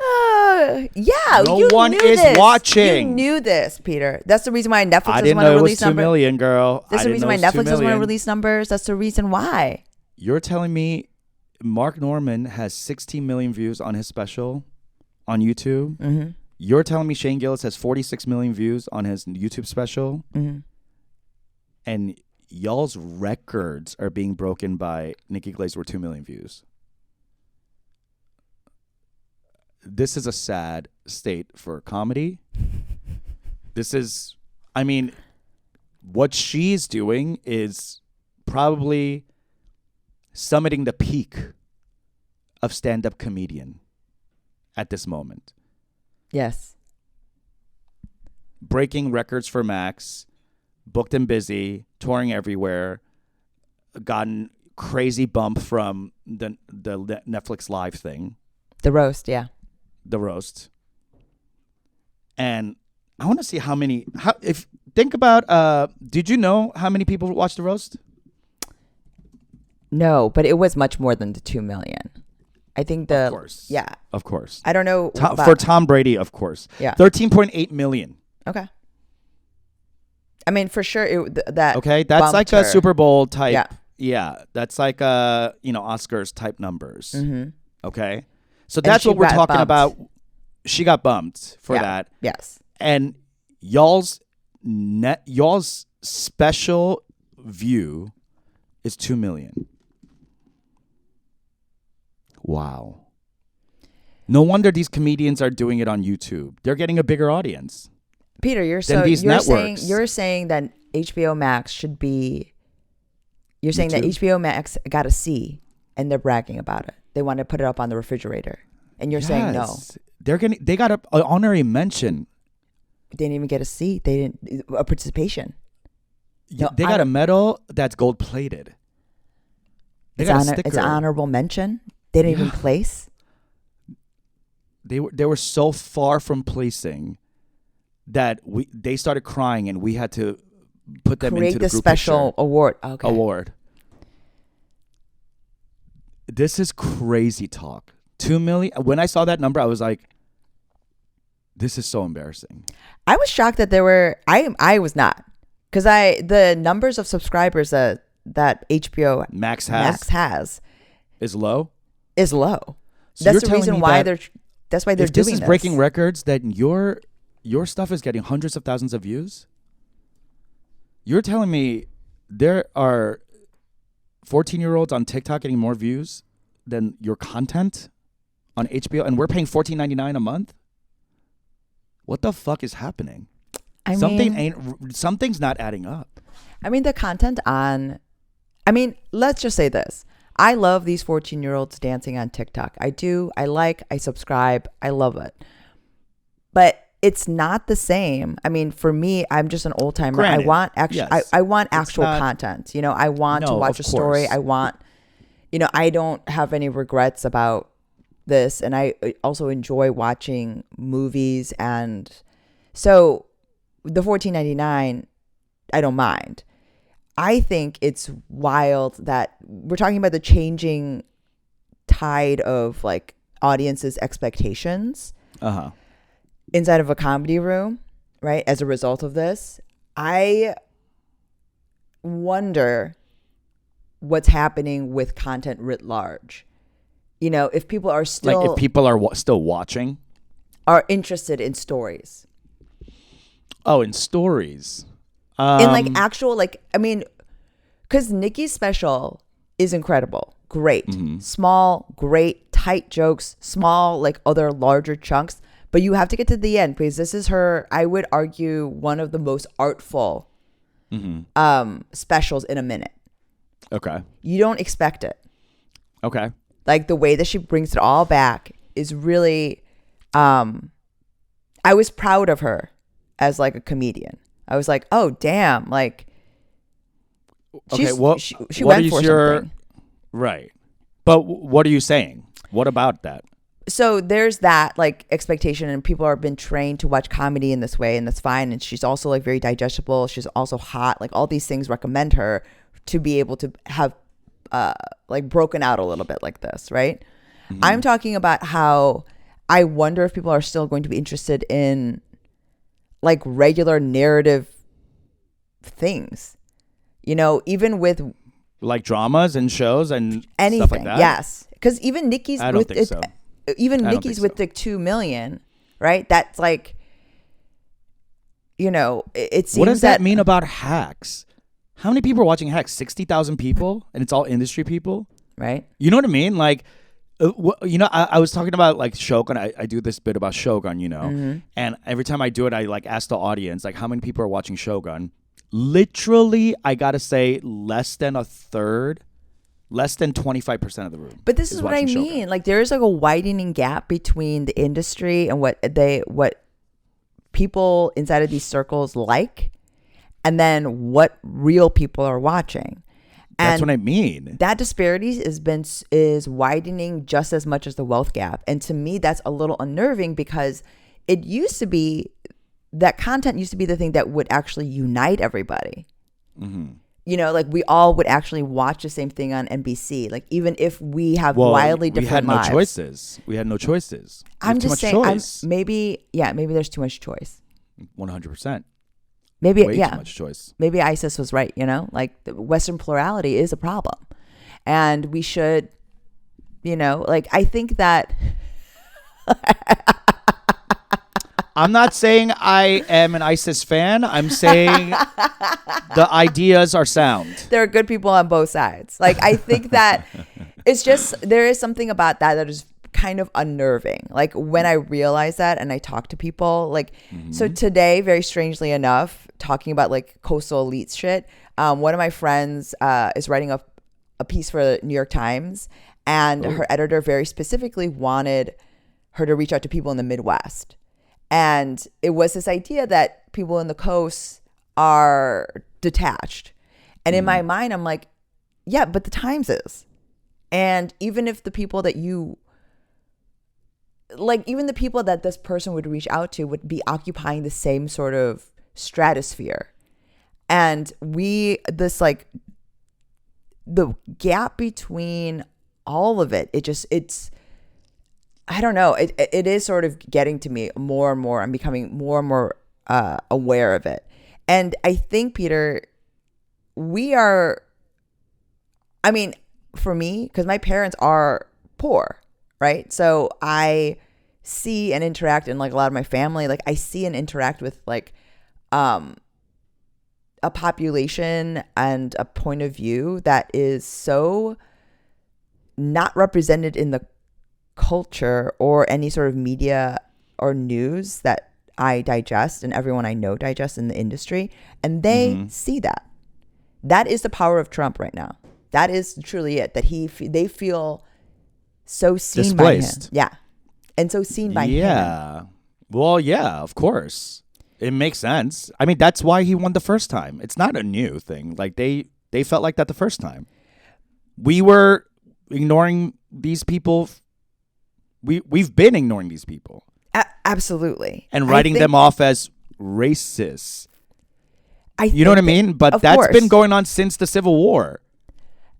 Yeah, No you one knew is this. watching. You knew this, Peter. That's the reason why Netflix I doesn't didn't want know to it was release 2 numbers. million, girl. That's the reason why Netflix doesn't want to release numbers. That's the reason why. You're telling me Mark Norman has 16 million views on his special on YouTube? Mm-hmm. You're telling me Shane Gillis has 46 million views on his YouTube special? Mm-hmm. And y'all's records are being broken by Nikki Glaser with 2 million views. This is a sad state for comedy. This is, I mean, what she's doing is probably summiting the peak of stand-up comedian at this moment. Yes. Breaking records for Max, booked and busy, touring everywhere, gotten crazy bump from the Netflix Live thing. The roast, yeah. The roast. And I want to see think about, did you know how many people watched the roast? No, but it was much more than the 2 million. I think Of course. Yeah. Of course. I don't know. For Tom Brady, of course. Yeah. 13.8 million. Okay. I mean, for sure, that. Okay, that's like a Super Bowl type. Yeah. Yeah, that's like Oscars type numbers. Mm-hmm. Okay, so that's what we're talking about. She got bumped for that. Yes. And y'all's special view is 2 million. Wow. No wonder these comedians are doing it on YouTube. They're getting a bigger audience. Peter, you're saying that HBO Max should be. You're saying YouTube? that HBO Max got a C, and they're bragging about it. They want to put it up on the refrigerator, and you're saying no. They got an honorary mention. They didn't even get a C. They didn't a participation. No, they got a medal that's gold plated. It's an honorable mention. They didn't even place. They were so far from placing that they started crying, and we had to put them into the group special award. Okay. Award. This is crazy talk. 2 million. When I saw that number, I was like, this is so embarrassing. I was shocked that there were. I was not, because the numbers of subscribers that HBO Max has is low. Is low. So that's the reason why that's why they're doing this. If this is breaking records, then your stuff is getting hundreds of thousands of views. You're telling me there are 14-year-olds on TikTok getting more views than your content on HBO, and we're paying $14.99 a month? What the fuck is happening? Something's not adding up. I mean, the content on. I mean, let's just say this. I love these 14-year-olds dancing on TikTok. I do. I subscribe. I love it. But it's not the same. I mean, for me, I'm just an old timer. I want I want actual content. I want to watch a story. I want, I don't have any regrets about this. And I also enjoy watching movies. And so the $14.99, I don't mind. I think it's wild that we're talking about the changing tide of like audiences' expectations inside of a comedy room, right? As a result of this, I wonder what's happening with content writ large. If people are still still watching, are interested in stories. Oh, in stories. In like actual, like, I mean, because Nikki's special is incredible. great. Small, great, tight jokes, small, like other larger chunks. But you have to get to the end because this is her, I would argue, one of the most artful specials in a minute. Okay. You don't expect it. Okay. Like the way that she brings it all back is really, I was proud of her as like a comedian. I was like, oh, damn. Like, okay, she went for something. Right. But what are you saying? What about that? So there's that like expectation, and people have been trained to watch comedy in this way, and that's fine. And she's also like very digestible. She's also hot. Like all these things recommend her to be able to have like broken out a little bit like this, right? I'm talking about how I wonder if people are still going to be interested in like regular narrative things, you know, even with like dramas and shows and anything. Stuff like that? Yes, because even Nikki's I don't with think it, so. even Nikki's with like 2 million, right? That's like, you know, it seems. What does that mean about Hacks? How many people are watching Hacks? 60,000 people, and it's all industry people, right? You know what I mean? Like, you know, I was talking about like Shogun. I do this bit about Shogun, you know, and every time I do it, I like ask the audience like how many people are watching Shogun. Literally, I gotta say, less than a third. Less than 25% of the room. But this is what I mean. Shogun. Like there is like a widening gap between the industry and what people inside of these circles like, and then what real people are watching. And that's what I mean. That disparity is widening just as much as the wealth gap. And to me, that's a little unnerving because it used to be that content used to be the thing that would actually unite everybody. You know, like we all would actually watch the same thing on NBC. Like even if we have wildly different lives. We had no choices. I'm just saying, maybe there's too much choice. 100%. Maybe, way too much choice. Maybe Isis was right, you know? Like the Western plurality is a problem. And we should, you know, like I think that... I'm not saying I am an ISIS fan. I'm saying the ideas are sound. There are good people on both sides. Like, I think that it's just, there is something about that is kind of unnerving. Like, when I realize that and I talk to people, like, so today, very strangely enough, talking about like coastal elites shit, one of my friends is writing a piece for the New York Times, and her editor very specifically wanted her to reach out to people in the Midwest. And it was this idea that people in the coast are detached. And in my mind, I'm like, yeah, but the Times is. And even if the people that even the people that this person would reach out to would be occupying the same sort of stratosphere. And the gap between all of it, it's, I don't know. It is sort of getting to me more and more. I'm becoming more and more aware of it. And I think, Peter, for me, because my parents are poor, right? So I see and interact in like a lot of my family. Like I see and interact with like a population and a point of view that is so not represented in the culture or any sort of media or news that I digest and everyone I know digests in the industry, and they see that. That is the power of Trump right now. That is truly it. That they feel so seen displaced. by him. Yeah, and so seen by him. Yeah. Well, yeah, of course. It makes sense. I mean, that's why he won the first time. It's not a new thing. Like they felt like that the first time. We were ignoring these people. We've been ignoring these people. Absolutely. And writing them off as racist. You know what I mean? But that's been going on since the Civil War.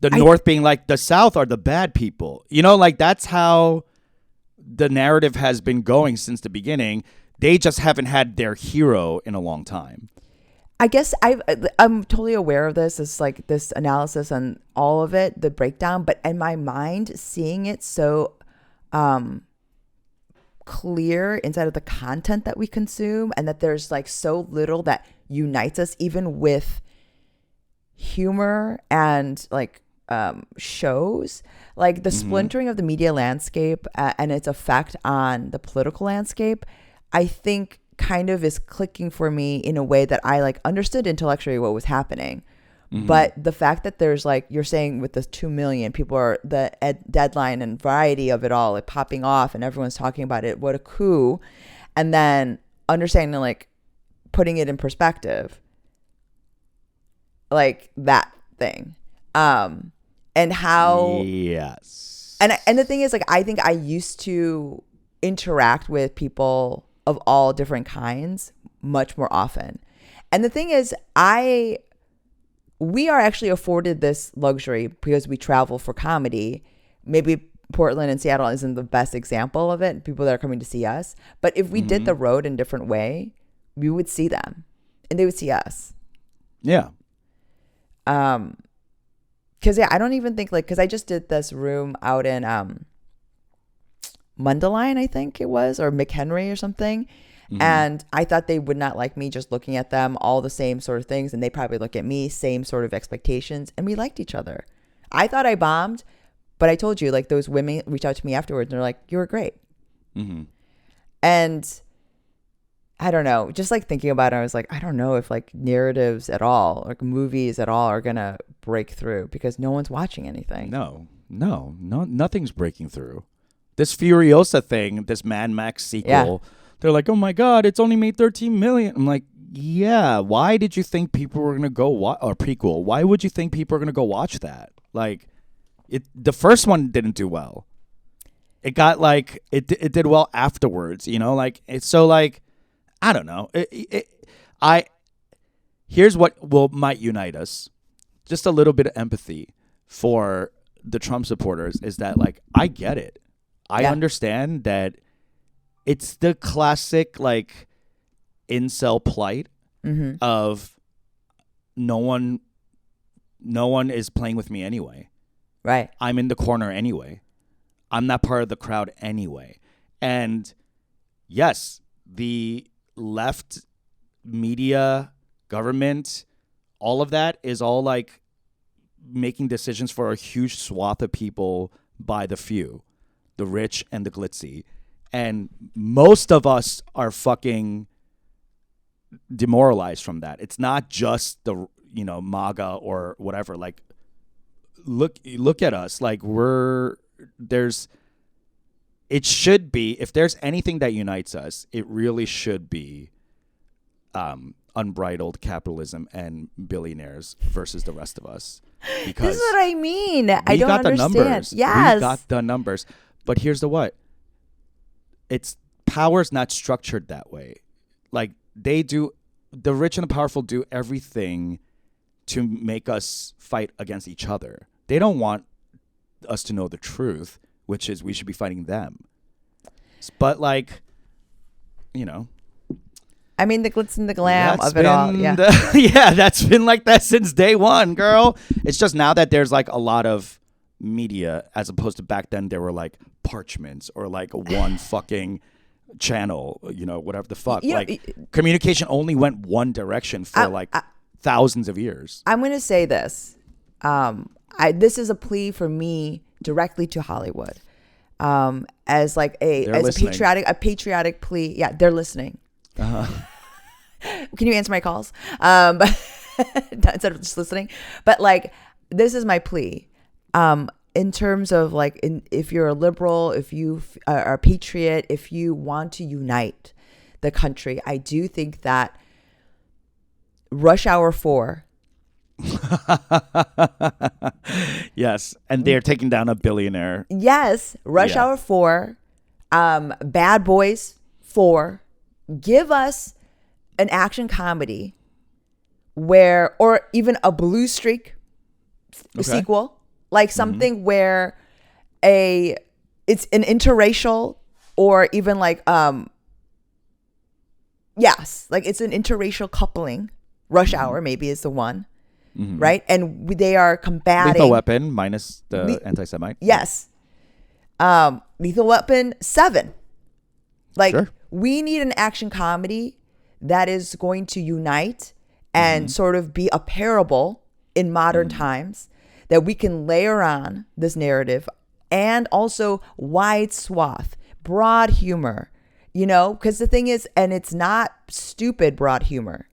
The North being like, the South are the bad people. You know, like that's how the narrative has been going since the beginning. They just haven't had their hero in a long time. I guess I'm totally aware of this. It's like this analysis and all of it, the breakdown. But in my mind, seeing it so clear inside of the content that we consume, and that there's like so little that unites us, even with humor and like shows, like the splintering of the media landscape and its effect on the political landscape, I think kind of is clicking for me in a way that I like understood intellectually what was happening. But the fact that there's like, you're saying with the 2 million people are the deadline and variety of it all like popping off and everyone's talking about it, what a coup. And then understanding like putting it in perspective, like that thing. And how, yes. And the thing is like, I think I used to interact with people of all different kinds much more often. And the thing is, we are actually afforded this luxury because we travel for comedy. Maybe Portland and Seattle isn't the best example of it, people that are coming to see us. But if we did the road in a different way, we would see them and they would see us. Yeah. Because I don't even think like, because I just did this room out in Mundelein, I think it was, or McHenry or something. And I thought they would not like me just looking at them, all the same sort of things. And they probably look at me, same sort of expectations. And we liked each other. I thought I bombed, but I told you, like, those women reached out to me afterwards and they're like, you were great. And I don't know, just like thinking about it, I was like, I don't know if like narratives at all, like movies at all are going to break through because no one's watching anything. No, nothing's breaking through. This Furiosa thing, this Mad Max sequel, they're like, oh my God, it's only made 13 million. I'm like, yeah, why did you think people were going to go watch, or prequel, why would you think people are going to go watch that? Like, the first one didn't do well. It got like, it did well afterwards, you know? Like, it's so like, I don't know. Here's what might unite us. Just a little bit of empathy for the Trump supporters is that, like, I get it. I understand that it's the classic, like, incel plight of no one is playing with me anyway. Right. I'm in the corner anyway. I'm not part of the crowd anyway. And yes, the left media, government, all of that is all like making decisions for a huge swath of people by the few, the rich and the glitzy. And most of us are fucking demoralized from that. It's not just the, you know, MAGA or whatever. Like, look at us. Like, it should be, if there's anything that unites us, it really should be unbridled capitalism and billionaires versus the rest of us. Because this is what I mean. I don't got the understand. numbers. Yes. We got the numbers. But here's the what. It's power's not structured that way. Like, the rich and the powerful do everything to make us fight against each other. They don't want us to know the truth, which is we should be fighting them. But, like, you know. I mean, the glitz and the glam of it all. Yeah. That's been like that since day one, girl. It's just now that there's, like, a lot of media, as opposed to back then there were, like, parchments or, like, one fucking channel, you know, whatever the fuck. Communication only went one direction for, thousands of years. I'm going to say this. This is a plea for me directly to Hollywood, as a patriotic plea. Yeah, they're listening. Can you answer my calls? Instead of just listening. But like, this is my plea. In terms of like, if you're a liberal, if you are a patriot, if you want to unite the country, I do think that Rush Hour 4. Yes, and they're taking down a billionaire. Yes, Rush Hour 4, Bad Boys 4. Give us an action comedy or even a Blue Streak sequel, like something where it's an interracial or even like it's an interracial coupling. Rush Hour maybe is the one. Right? And they are combating. Lethal Weapon minus the anti-Semite. Yes. Lethal Weapon 7. Like, sure. We need an action comedy that is going to unite and sort of be a parable in modern times that we can layer on this narrative, and also wide swath, broad humor, because the thing is, and it's not stupid broad humor,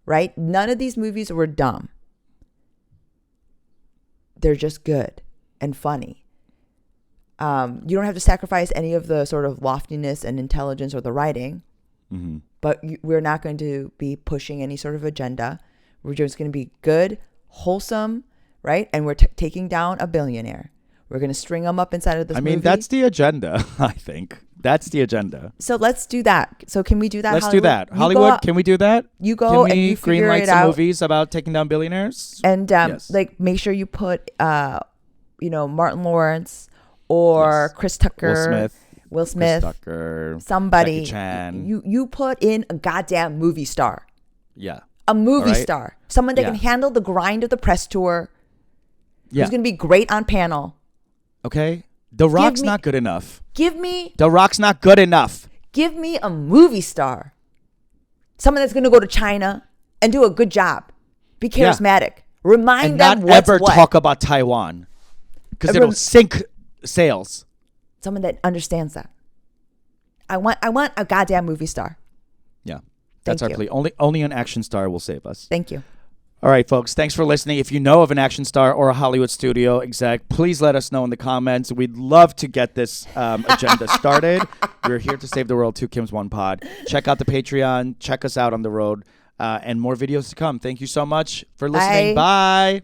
right? None of these movies were dumb. They're just good and funny. You don't have to sacrifice any of the sort of loftiness and intelligence or the writing, but we're not going to be pushing any sort of agenda. We're just going to be good, wholesome, right? And we're taking down a billionaire. We're going to string them up inside of this movie. That's the agenda, I think. That's the agenda. So let's do that. So can we do that, Let's Hollywood? do that. Hollywood, can we do that? You go and you figure it out. Can we greenlight some movies about taking down billionaires? And yes. Make sure you put, Martin Lawrence or Chris Tucker. Will Smith. Chris Tucker. Somebody. Jackie Chan. You put in a goddamn movie star. Yeah. A movie star. Someone that can handle the grind of the press tour. Who's going to be great on panel. Okay. The Rock's not good enough. The Rock's not good enough. Give me a movie star. Someone that's going to go to China and do a good job. Be charismatic. Remind and them not what's ever what. talk about Taiwan. Because it'll sink sales. Someone that understands that. I want a goddamn movie star. Yeah. That's our plea. Only an action star will save us. Thank you. All right, folks. Thanks for listening. If you know of an action star or a Hollywood studio exec, please let us know in the comments. We'd love to get this agenda started. We're here to save the world. 2 Kims, 1 Pod. Check out the Patreon. Check us out on the road. And more videos to come. Thank you so much for listening. Bye.